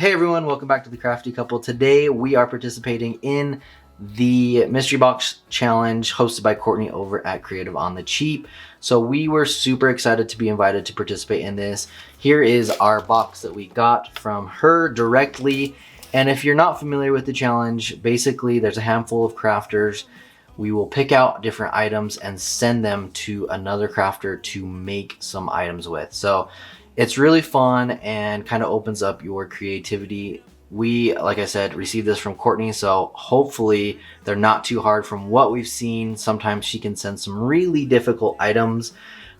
Hey everyone, welcome back to the Crafty Couple. Today we are participating in the Mystery Box Challenge hosted by Courtney over at Creative on the Cheap. So we were super excited to be invited to participate in this. Here is our box that we got from her directly. And if you're not familiar with the challenge, basically there's a handful of crafters. We will pick out different items and send them to another crafter to make some items with. So it's really fun and kind of opens up your creativity. We, like I said, received this from Courtney, so hopefully they're not too hard from what we've seen. Sometimes she can send some really difficult items,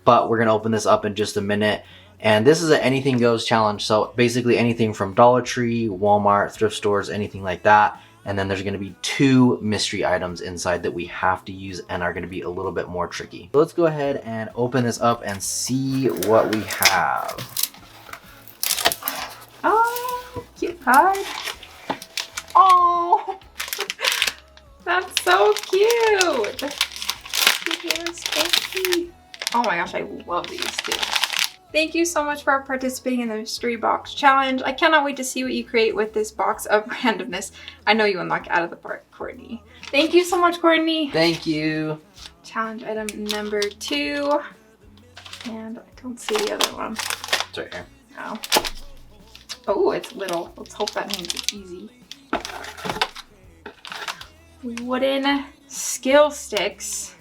but we're going to open this up in just a minute. And this is an anything goes challenge, so basically anything from Dollar Tree, Walmart, thrift stores, anything like that. And then there's going to be 2 mystery items inside that we have to use and are going to be a little bit more tricky. So let's go ahead and open this up and see what we have. Oh, cute card. Oh, that's so cute. Oh my gosh, I love these too. Thank you so much for participating in the Mystery Box Challenge. I cannot wait to see what you create with this box of randomness. I know you will knock it out of the park, Courtney. Thank you so much, Courtney. Thank you. Challenge item number 2. And I don't see the other one. It's right here. Oh. Oh, it's little. Let's hope that means it's easy. Wooden skill sticks.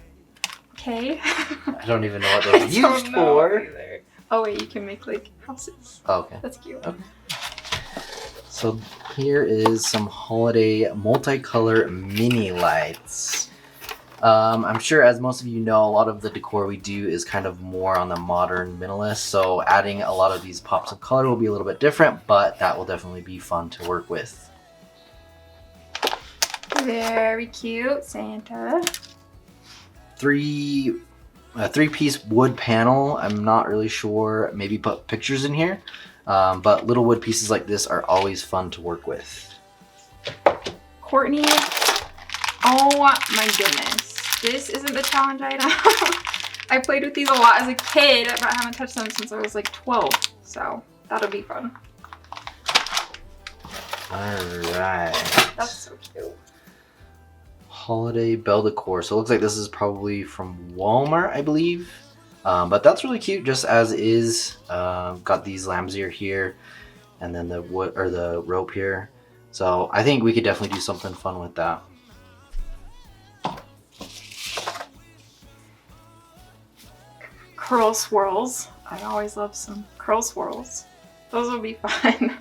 Okay. I don't even know what they're used for. Either. Oh wait, you can make like houses. Oh, okay. That's cute. Okay. So here is some holiday multicolor mini lights. I'm sure, as most of you know, a lot of the decor we do is kind of more on the modern minimalist. So adding a lot of these pops of color will be a little bit different, but that will definitely be fun to work with. Very cute Santa. 3-piece wood panel. I'm not really sure. Maybe put pictures in here. But little wood pieces like this are always fun to work with. Courtney, oh my goodness. This isn't the challenge item. I played with these a lot as a kid, but I haven't touched them since I was like 12. So that'll be fun. Alright. That's so cute. Holiday bell decor. So it looks like this is probably from Walmart, I believe. But that's really cute just as is. Got these lamb's ear here and then the wood or the rope here. So I think we could definitely do something fun with that. Curl swirls. I always love some curl swirls. Those will be fun.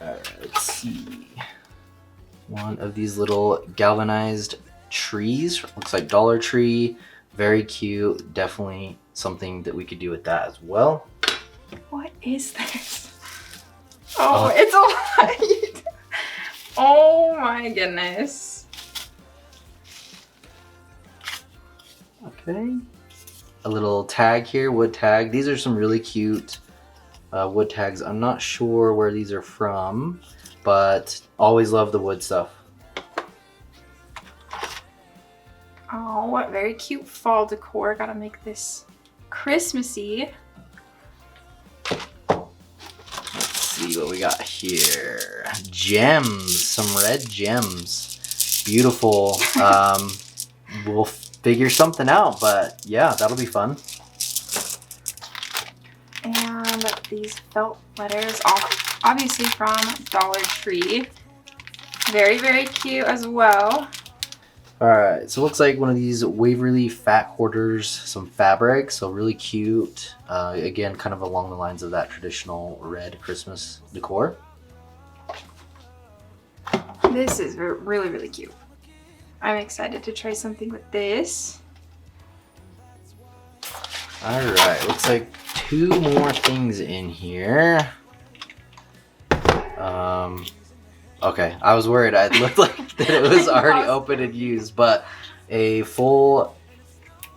Alright, let's see. One of these little galvanized trees. Looks like Dollar Tree. Very cute. Definitely something that we could do with that as well. What is this? Oh, it's a light. Oh my goodness. Okay. A little tag here, wood tag. These are some really cute wood tags. I'm not sure where these are from, but always love the wood stuff. Oh, what very cute fall decor. Gotta make this Christmassy. Let's see what we got here. Gems, some red gems. Beautiful. We'll figure something out, but yeah, that'll be fun. And these felt letters, obviously from Dollar Tree. Very, very cute as well. Alright, so it looks like one of these Waverly Fat Hoarders, some fabric, so really cute. Again, kind of along the lines of that traditional red Christmas decor. This is really, really cute. I'm excited to try something with this. Alright, looks like 2 more things in here. Okay, I was worried. It looked like that it was already open and used, but a full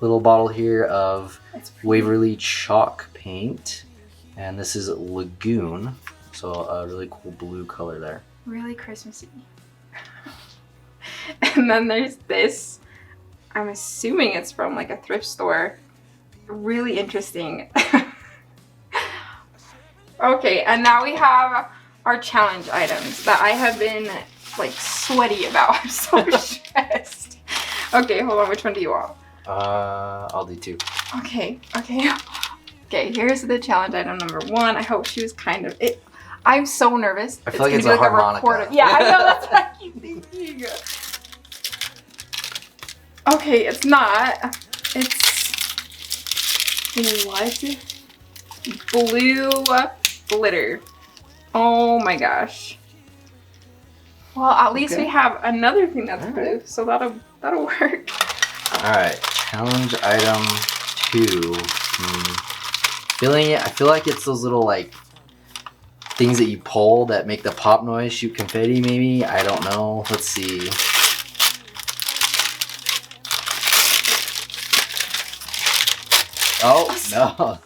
little bottle here of Waverly chalk paint, and this is Lagoon, so a really cool blue color there. Really Christmassy. And then there's this. I'm assuming it's from like a thrift store. Really interesting. Okay, and now we have our challenge items that I have been like sweaty about. I'm so stressed. Okay, hold on. Which one do you want? I'll do 2. Okay. Here's the challenge item number 1. I hope she was kind of it. I'm so nervous. I feel like it's a harmonica. Yeah, I know, that's what I keep thinking. Okay, it's not. It's what? Blue glitter. Oh my gosh. Well, at least we have another thing that's blue, so that'll work. All right, challenge item 2. Feeling it. I feel like it's those little like things that you pull that make the pop noise, shoot confetti. Maybe, I don't know. Let's see. Oh no.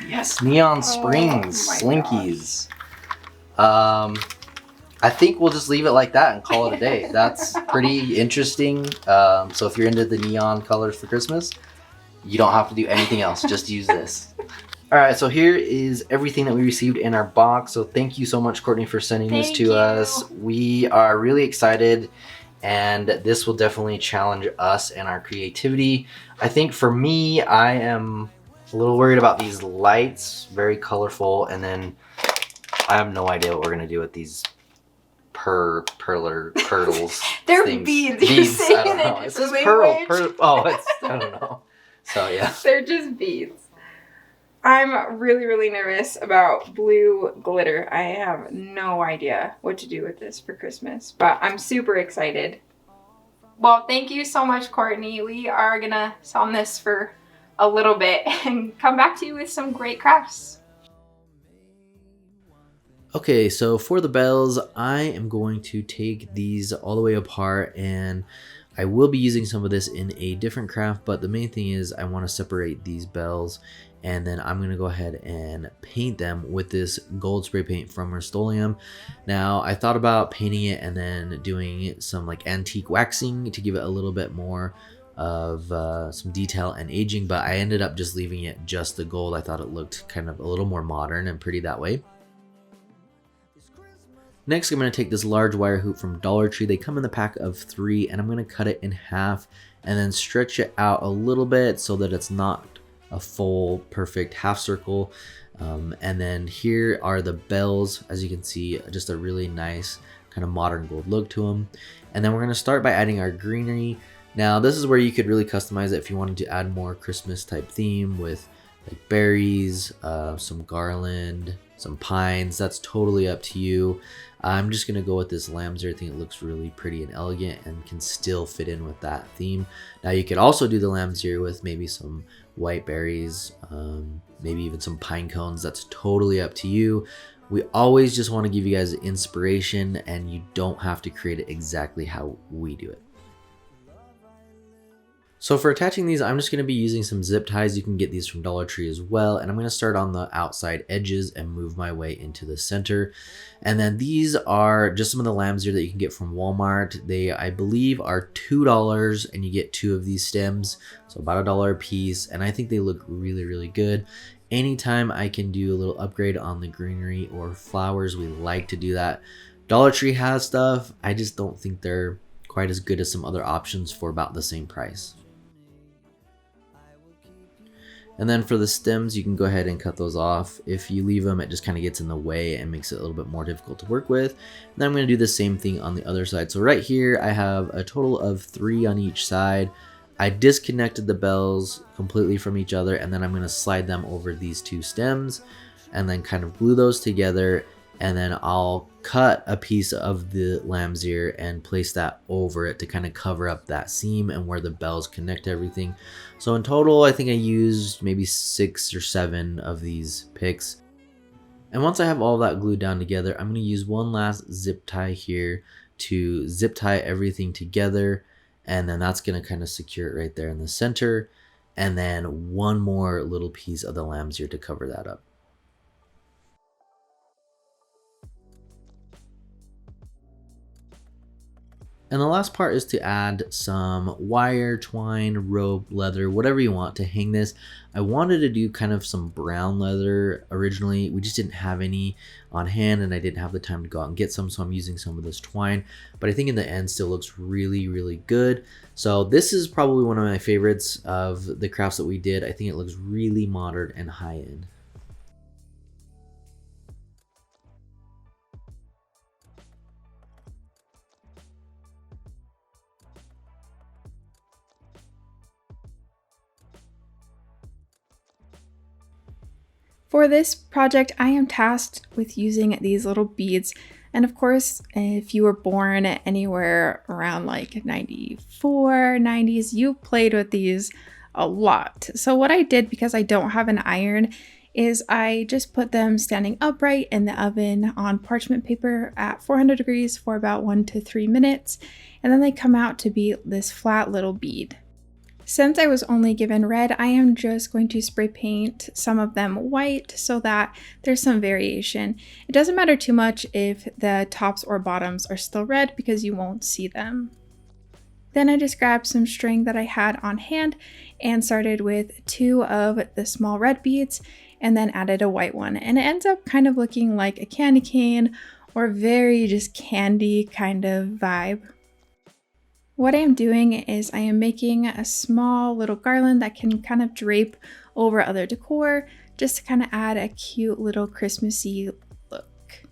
Yes, neon springs, slinkies. I think we'll just leave it like that and call it a day. That's pretty interesting. So if you're into the neon colors for Christmas, you don't have to do anything else. Just use this. All right, so here is everything that we received in our box. So thank you so much, Courtney, for sending this to us. We are really excited, and this will definitely challenge us and our creativity. I think for me, I am a little worried about these lights, very colorful, and then I have no idea what we're gonna do with these pearls. They're things. beads. Beads. You're I don't know. saying It says pearl. Oh, it's, I don't know. So yeah. They're just beads. I'm really, really nervous about blue glitter. I have no idea what to do with this for Christmas, but I'm super excited. Well, thank you so much, Courtney. We are gonna sit on this for a little bit and come back to you with some great crafts. Okay, so for the bells, I am going to take these all the way apart, and I will be using some of this in a different craft, but the main thing is I want to separate these bells, and then I'm going to go ahead and paint them with this gold spray paint from Rust-Oleum. Now, I thought about painting it and then doing some like antique waxing to give it a little bit more of some detail and aging, but I ended up just leaving it just the gold. I thought it looked kind of a little more modern and pretty that way. Next, I'm going to take this large wire hoop from Dollar Tree. They come in the pack of 3, and I'm going to cut it in half and then stretch it out a little bit so that it's not a full perfect half circle. And then here are the bells. As you can see, just a really nice kind of modern gold look to them. And then we're going to start by adding our greenery. Now, this is where you could really customize it if you wanted to add more Christmas type theme with like berries, some garland, some pines. That's totally up to you. I'm just gonna go with this lamb's ear. I think it looks really pretty and elegant and can still fit in with that theme. Now you could also do the lamb's ear with maybe some white berries, maybe even some pine cones. That's totally up to you. We always just want to give you guys inspiration, and you don't have to create it exactly how we do it. So for attaching these, I'm just going to be using some zip ties. You can get these from Dollar Tree as well. And I'm going to start on the outside edges and move my way into the center. And then these are just some of the lamb's ear that you can get from Walmart. They, I believe, are $2, and you get 2 of these stems. So about $1 a piece. And I think they look really, really good. Anytime I can do a little upgrade on the greenery or flowers, we like to do that. Dollar Tree has stuff. I just don't think they're quite as good as some other options for about the same price. And then for the stems, you can go ahead and cut those off. If you leave them, it just kind of gets in the way and makes it a little bit more difficult to work with. And then I'm going to do the same thing on the other side. So right here, I have a total of 3 on each side. I disconnected the bells completely from each other, and then I'm going to slide them over these 2 stems and then kind of glue those together. And then I'll cut a piece of the lamb's ear and place that over it to kind of cover up that seam and where the bells connect to everything. So in total, I think I used maybe 6 or 7 of these picks. And once I have all that glued down together, I'm going to use one last zip tie here to zip tie everything together. And then that's going to kind of secure it right there in the center. And then one more little piece of the lamb's ear to cover that up. And the last part is to add some wire, twine, rope, leather, whatever you want to hang this. I wanted to do kind of some brown leather originally. We just didn't have any on hand and I didn't have the time to go out and get some, so I'm using some of this twine. But I think in the end still looks really, really good. So this is probably one of my favorites of the crafts that we did. I think it looks really modern and high end. For this project, I am tasked with using these little beads. And of course, if you were born anywhere around like 94, 90s, you played with these a lot. So what I did, because I don't have an iron, is I just put them standing upright in the oven on parchment paper at 400 degrees for about 1 to 3 minutes. And then they come out to be this flat little bead. Since I was only given red, I am just going to spray paint some of them white so that there's some variation. It doesn't matter too much if the tops or bottoms are still red because you won't see them. Then I just grabbed some string that I had on hand and started with 2 of the small red beads and then added a white one. And it ends up kind of looking like a candy cane or very just candy kind of vibe. What I am doing is I am making a small little garland that can kind of drape over other decor just to kind of add a cute little Christmassy look.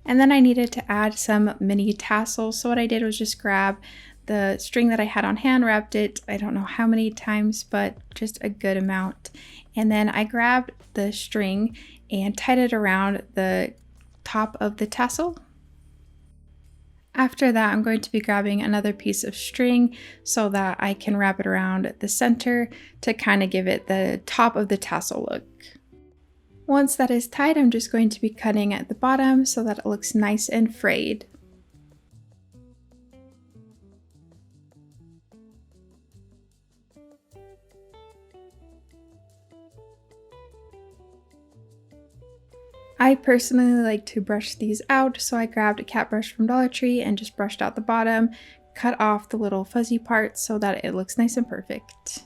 And then I needed to add some mini tassels. So what I did was just grab the string that I had on hand, wrapped it, I don't know how many times, but just a good amount. And then I grabbed the string and tied it around the top of the tassel. After that, I'm going to be grabbing another piece of string so that I can wrap it around the center to kind of give it the top of the tassel look. Once that is tied, I'm just going to be cutting at the bottom so that it looks nice and frayed. I personally like to brush these out, so I grabbed a cat brush from Dollar Tree and just brushed out the bottom, cut off the little fuzzy parts so that it looks nice and perfect.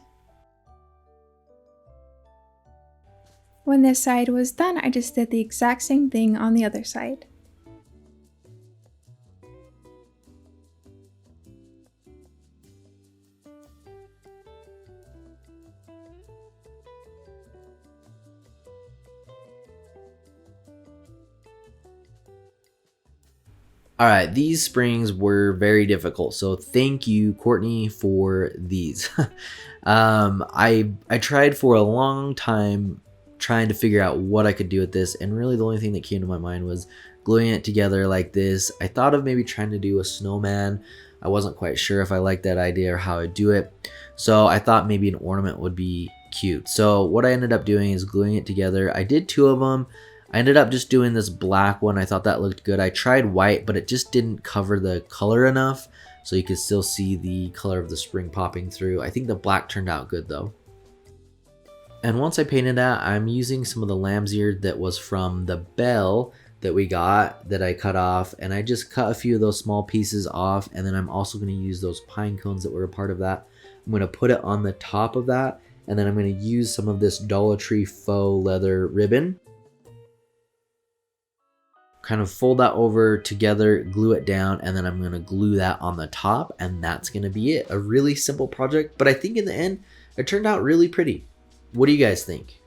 When this side was done, I just did the exact same thing on the other side. All right, these springs were very difficult, so thank you, Courtney, for these. I tried for a long time trying to figure out what I could do with this, and really the only thing that came to my mind was gluing it together like this. I thought of maybe trying to do a snowman. I wasn't quite sure if I liked that idea or how I'd do it, so I thought maybe an ornament would be cute. So what I ended up doing is gluing it together. I did 2 of them. I ended up just doing this black one. I thought that looked good. I tried white, but it just didn't cover the color enough, so you could still see the color of the spring popping through. I think the black turned out good though. And once I painted that, I'm using some of the lamb's ear that was from the bell that we got that I cut off, and I just cut a few of those small pieces off, and then I'm also going to use those pine cones that were a part of that. I'm going to put it on the top of that, and then I'm going to use some of this Dollar Tree faux leather ribbon. Kind of fold that over together, glue it down, and then I'm going to glue that on the top, and that's going to be it. A really simple project, but I think in the end it turned out really pretty. What do you guys think?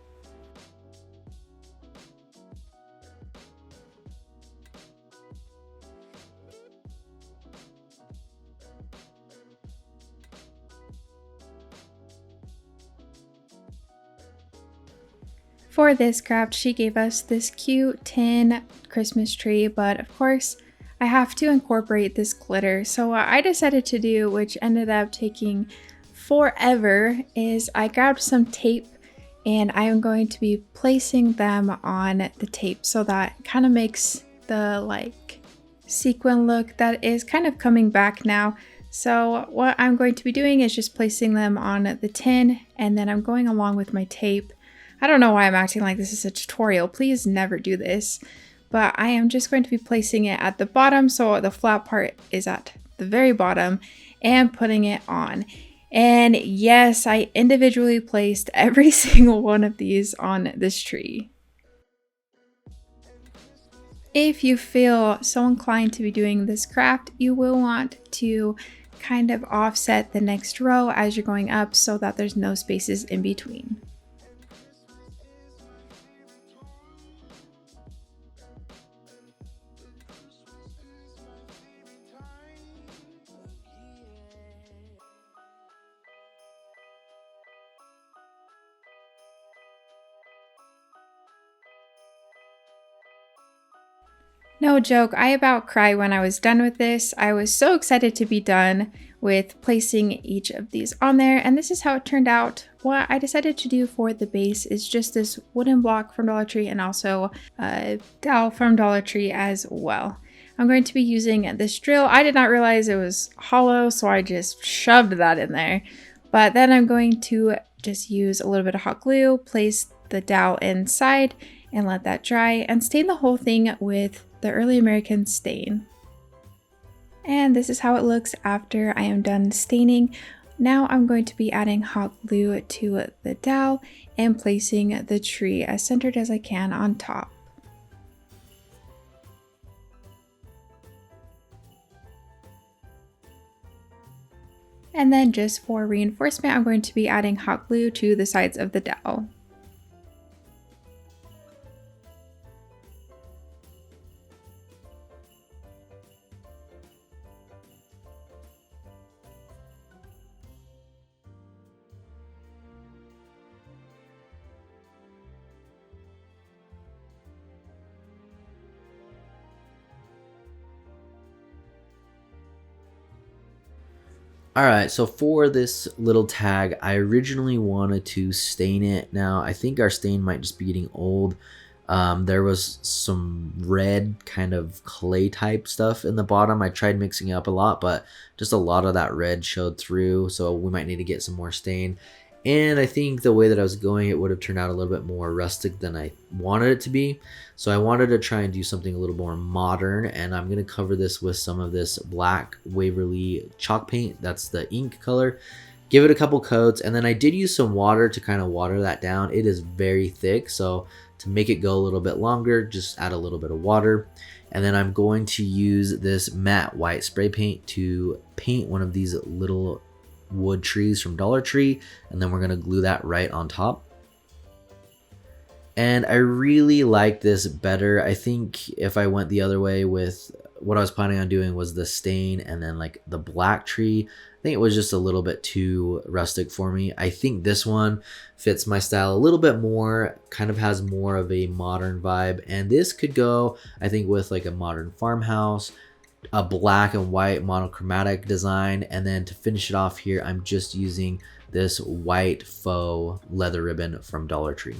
For this craft, she gave us this cute tin Christmas tree, but of course I have to incorporate this glitter. So what I decided to do, which ended up taking forever, is I grabbed some tape and I am going to be placing them on the tape so that kind of makes the like sequin look that is kind of coming back now. So what I'm going to be doing is just placing them on the tin, and then I'm going along with my tape, I don't know why I'm acting like this is a tutorial. Please never do this. But I am just going to be placing it at the bottom, so the flat part is at the very bottom, and putting it on. And yes, I individually placed every single one of these on this tree. If you feel so inclined to be doing this craft, you will want to kind of offset the next row as you're going up so that there's no spaces in between. No joke, I about cried when I was done with this. I was so excited to be done with placing each of these on there, and this is how it turned out. What I decided to do for the base is just this wooden block from Dollar Tree and also a dowel from Dollar Tree as well. I'm going to be using this drill. I did not realize it was hollow, so I just shoved that in there. But then I'm going to just use a little bit of hot glue, place the dowel inside, and let that dry, and stain the whole thing with the Early American stain. And this is how it looks after I am done staining. Now I'm going to be adding hot glue to the dowel and placing the tree as centered as I can on top. And then just for reinforcement, I'm going to be adding hot glue to the sides of the dowel. Alright, so for this little tag, I originally wanted to stain it. Now, I think our stain might just be getting old. There was some red kind of clay type stuff in the bottom. I tried mixing it up a lot, but just a lot of that red showed through, so we might need to get some more stain. And I think the way that I was going, it would have turned out a little bit more rustic than I wanted it to be. So I wanted to try and do something a little more modern, and I'm going to cover this with some of this black Waverly chalk paint. That's the ink color. Give it a couple coats, and then I did use some water to kind of water that down. It is very thick, so to make it go a little bit longer, just add a little bit of water. And then I'm going to use this matte white spray paint to paint one of these little wood trees from Dollar Tree, and then we're going to glue that right on top. And I really like this better. I think if I went the other way with what I was planning on doing was the stain and then like the black tree, I think it was just a little bit too rustic for me. I think this one fits my style a little bit more, kind of has more of a modern vibe, and this could go, I think, with like a modern farmhouse, a black and white monochromatic design, and then to finish it off here, I'm just using this white faux leather ribbon from Dollar Tree.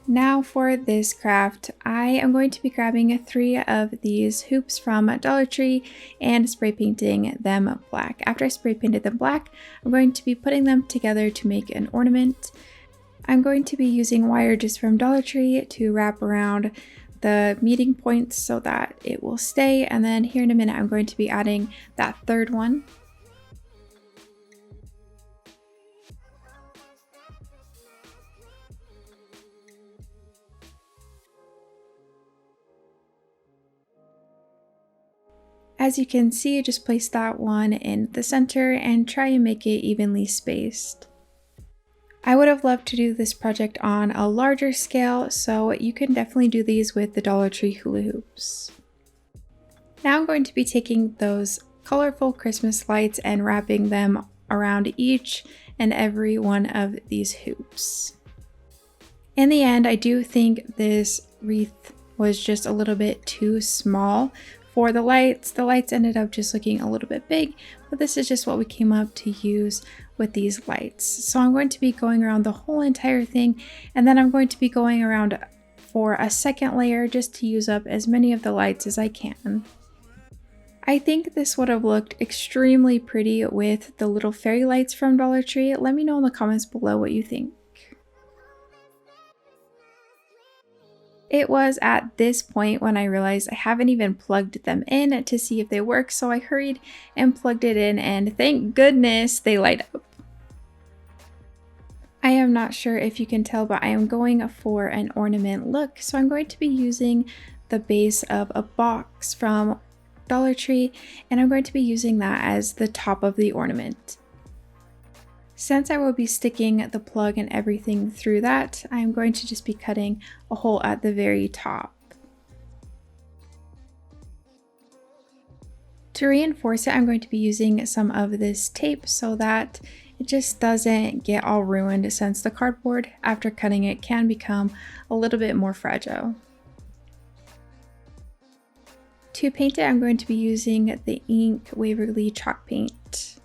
Now for this craft, I am going to be grabbing 3 of these hoops from Dollar Tree and spray painting them black. After I spray painted them black, I'm going to be putting them together to make an ornament. I'm going to be using wire just from Dollar Tree to wrap around the meeting points so that it will stay, and then here in a minute I'm going to be adding that third one. As you can see, just place that one in the center and try and make it evenly spaced. I would have loved to do this project on a larger scale, so you can definitely do these with the Dollar Tree hula hoops. Now I'm going to be taking those colorful Christmas lights and wrapping them around each and every one of these hoops. In the end, I do think this wreath was just a little bit too small for the lights. The lights ended up just looking a little bit big, but this is just what we came up to use with these lights. So I'm going to be going around the whole entire thing, and then I'm going to be going around for a second layer just to use up as many of the lights as I can. I think this would have looked extremely pretty with the little fairy lights from Dollar Tree. Let me know in the comments below what you think. It was at this point when I realized I haven't even plugged them in to see if they work, so I hurried and plugged it in, and thank goodness they light up. I am not sure if you can tell, but I am going for an ornament look, so I'm going to be using the base of a box from Dollar Tree, and I'm going to be using that as the top of the ornament. Since I will be sticking the plug and everything through that, I'm going to just be cutting a hole at the very top. To reinforce it, I'm going to be using some of this tape so that it just doesn't get all ruined, since the cardboard after cutting it can become a little bit more fragile. To paint it, I'm going to be using the ink Waverly chalk paint.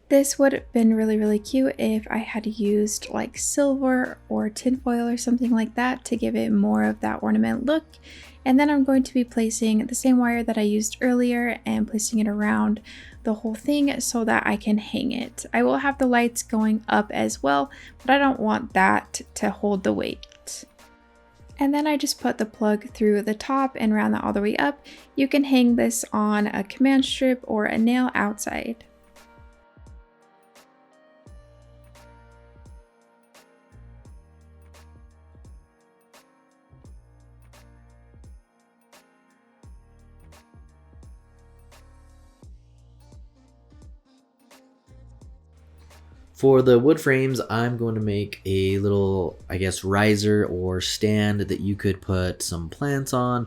This would have been really cute if I had used like silver or tinfoil or something like that to give it more of that ornament look. And then I'm going to be placing the same wire that I used earlier and placing it around the whole thing so that I can hang it. I will have the lights going up as well, but I don't want that to hold the weight. And then I just put the plug through the top and round that all the way up. You can hang this on a command strip or a nail outside. For the wood frames, I'm going to make a little, I guess, riser or stand that you could put some plants on.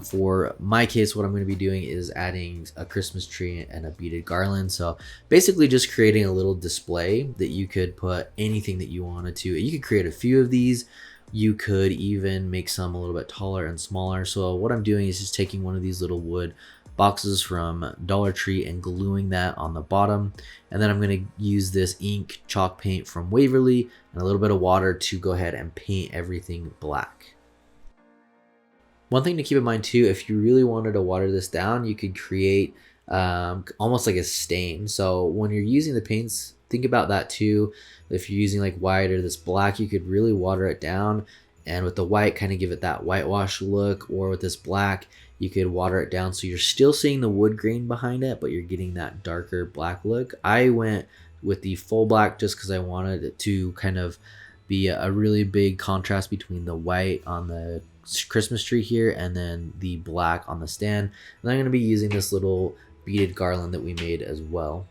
For my case, what I'm going to be doing is adding a Christmas tree and a beaded garland. So basically just creating a little display that you could put anything that you wanted to. You could create a few of these. You could even make some a little bit taller and smaller. So what I'm doing is just taking one of these little wood boxes from Dollar Tree and gluing that on the bottom, and then I'm going to use this ink chalk paint from Waverly and a little bit of water to go ahead and paint everything black. One thing to keep in mind too, if you really wanted to water this down, you could create almost like a stain. So when you're using the paints, think about that too. If you're using like white or this black, you could really water it down, and with the white kind of give it that whitewash look, or with this black you could water it down so you're still seeing the wood grain behind it, but you're getting that darker black look. I went with the full black just because I wanted it to kind of be a really big contrast between the white on the Christmas tree here and then the black on the stand. And I'm going to be using this little beaded garland that we made as well.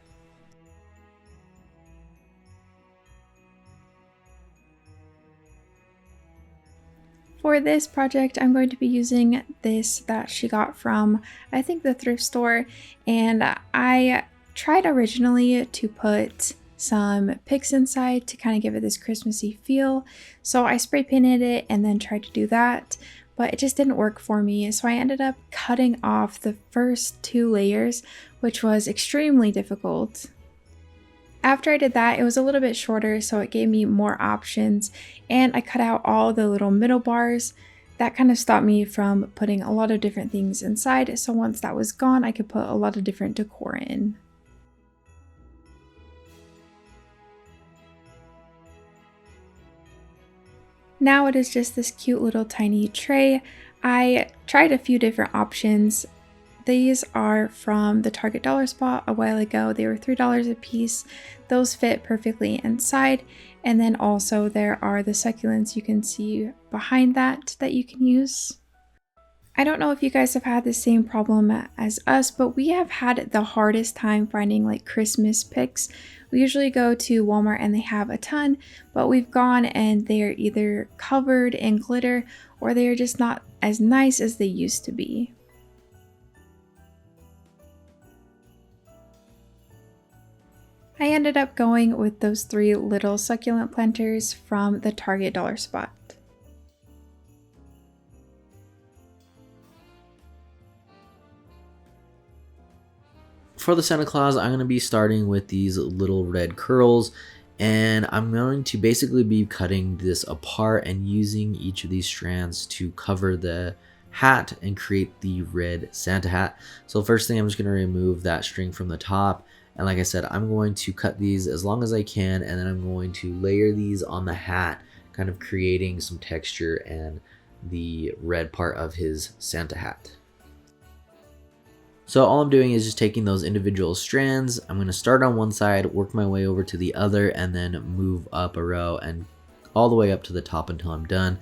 For this project, I'm going to be using this that she got from, I think, the thrift store, and I tried originally to put some picks inside to kind of give it this Christmassy feel. So I spray painted it and then tried to do that, but it just didn't work for me. So I ended up cutting off the first 2 layers, which was extremely difficult. After I did that, it was a little bit shorter, so it gave me more options, and I cut out all the little middle bars. That kind of stopped me from putting a lot of different things inside, so once that was gone, I could put a lot of different decor in. Now it is just this cute little tiny tray. I tried a few different options. These are from the Target dollar spot a while ago. They were $3 a piece. Those fit perfectly inside. And then also there are the succulents you can see behind that you can use. I don't know if you guys have had the same problem as us, but we have had the hardest time finding like Christmas picks. We usually go to Walmart and they have a ton, but we've gone and they are either covered in glitter or they are just not as nice as they used to be. I ended up going with those 3 little succulent planters from the Target dollar spot. for the Santa Claus, I'm going to be starting with these little red curls, and I'm going to basically be cutting this apart and using each of these strands to cover the hat and create the red Santa hat. So first thing, I'm just going to remove that string from the top, and like I said, I'm going to cut these as long as I can, and then I'm going to layer these on the hat, kind of creating some texture and the red part of his Santa hat. So all I'm doing is just taking those individual strands. I'm going to start on one side, work my way over to the other, and then move up a row and all the way up to the top until I'm done.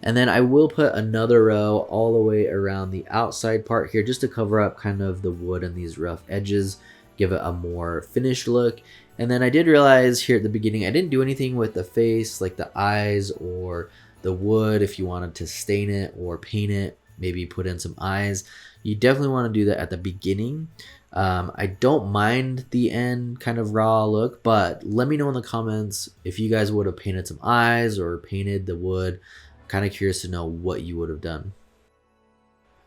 And then I will put another row all the way around the outside part here just to cover up kind of the wood and these rough edges, give it a more finished look. And then I did realize here at the beginning, I didn't do anything with the face, like the eyes or the wood. If you wanted to stain it or paint it, maybe put in some eyes, you definitely want to do that at the beginning. I don't mind the end kind of raw look, but let me know in the comments if you guys would have painted some eyes or painted the wood. I'm kind of curious to know what you would have done.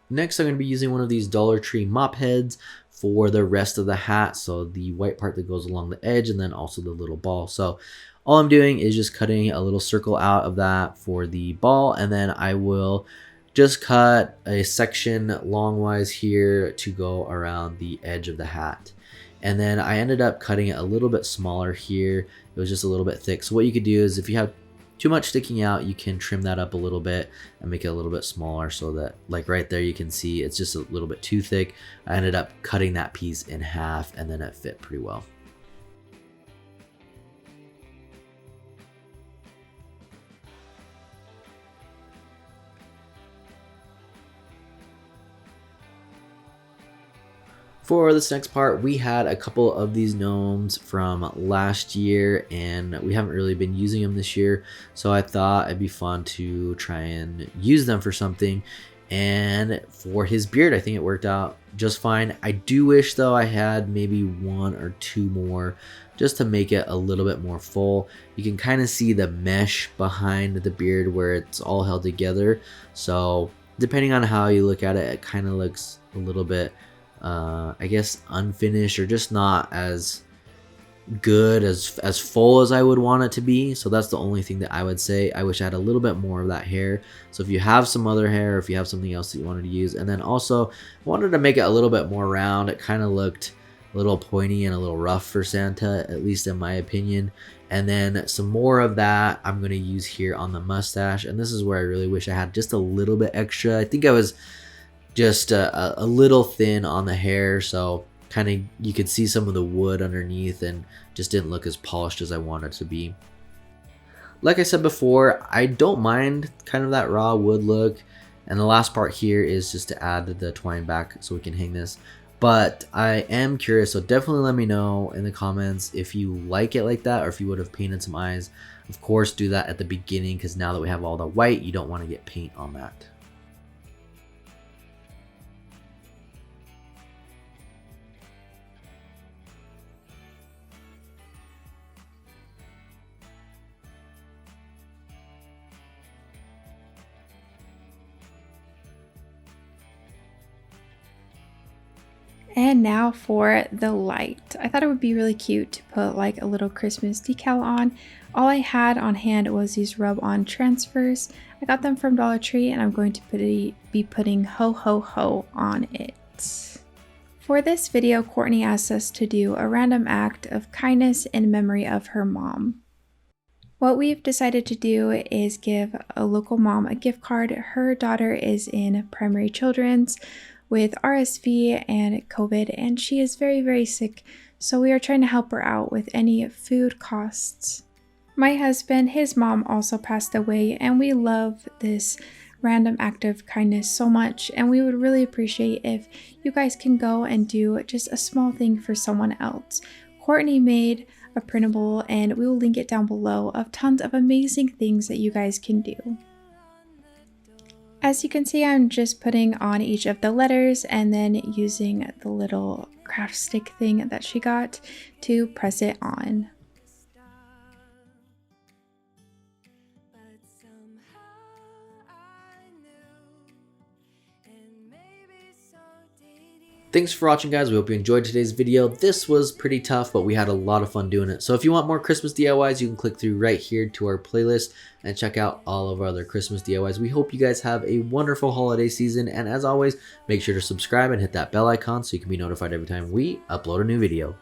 Next, I'm going to be using one of these Dollar Tree mop heads for the rest of the hat. So the white part that goes along the edge and then also the little ball. So all I'm doing is just cutting a little circle out of that for the ball, and then I will just cut a section longwise here to go around the edge of the hat. And then I ended up cutting it a little bit smaller here. It was just a little bit thick. So what you could do is if you have too much sticking out, you can trim that up a little bit and make it a little bit smaller so that like right there you can see it's just a little bit too thick. I ended up cutting that piece in half and then it fit pretty well. For this next part, we had a couple of these gnomes from last year and we haven't really been using them this year, so I thought it'd be fun to try and use them for something. And for his beard, I think it worked out just fine. I do wish though I had maybe one or two more just to make it a little bit more full. You can kind of see the mesh behind the beard where it's all held together, so depending on how you look at it, it kind of looks a little bit I guess unfinished or just not as good as full as I would want it to be. So that's the only thing that I would say. I wish I had a little bit more of that hair. So if you have some other hair, or if you have something else that you wanted to use, and then also I wanted to make it a little bit more round. It kind of looked a little pointy and a little rough for Santa, at least in my opinion. And then some more of that I'm going to use here on the mustache, and this is where I really wish I had just a little bit extra. I think I was just a little thin on the hair, so kind of you could see some of the wood underneath and just didn't look as polished as I wanted it to be. Like I said before, I don't mind kind of that raw wood look, and the last part here is just to add the twine back so we can hang this. But I am curious, so definitely let me know in the comments if you like it like that or if you would have painted some eyes. Of course, do that at the beginning because now that we have all the white, you don't want to get paint on that. And now for the light. I thought it would be really cute to put like a little Christmas decal on. All I had on hand was these rub-on transfers. I got them from Dollar Tree and I'm going to be putting ho ho ho on it. For this video, Courtney asked us to do a random act of kindness in memory of her mom. What we've decided to do is give a local mom a gift card. Her daughter is in primary children's with RSV and COVID, and she is very, very sick, so we are trying to help her out with any food costs. My husband, his mom also passed away, and we love this random act of kindness so much, and we would really appreciate if you guys can go and do just a small thing for someone else. Courtney made a printable, and we will link it down below, of tons of amazing things that you guys can do. As you can see, I'm just putting on each of the letters and then using the little craft stick thing that she got to press it on. Thanks for watching, guys. We hope you enjoyed today's video. This was pretty tough, but we had a lot of fun doing it. So if you want more Christmas DIYs, you can click through right here to our playlist and check out all of our other Christmas DIYs. We hope you guys have a wonderful holiday season. And as always, make sure to subscribe and hit that bell icon so you can be notified every time we upload a new video.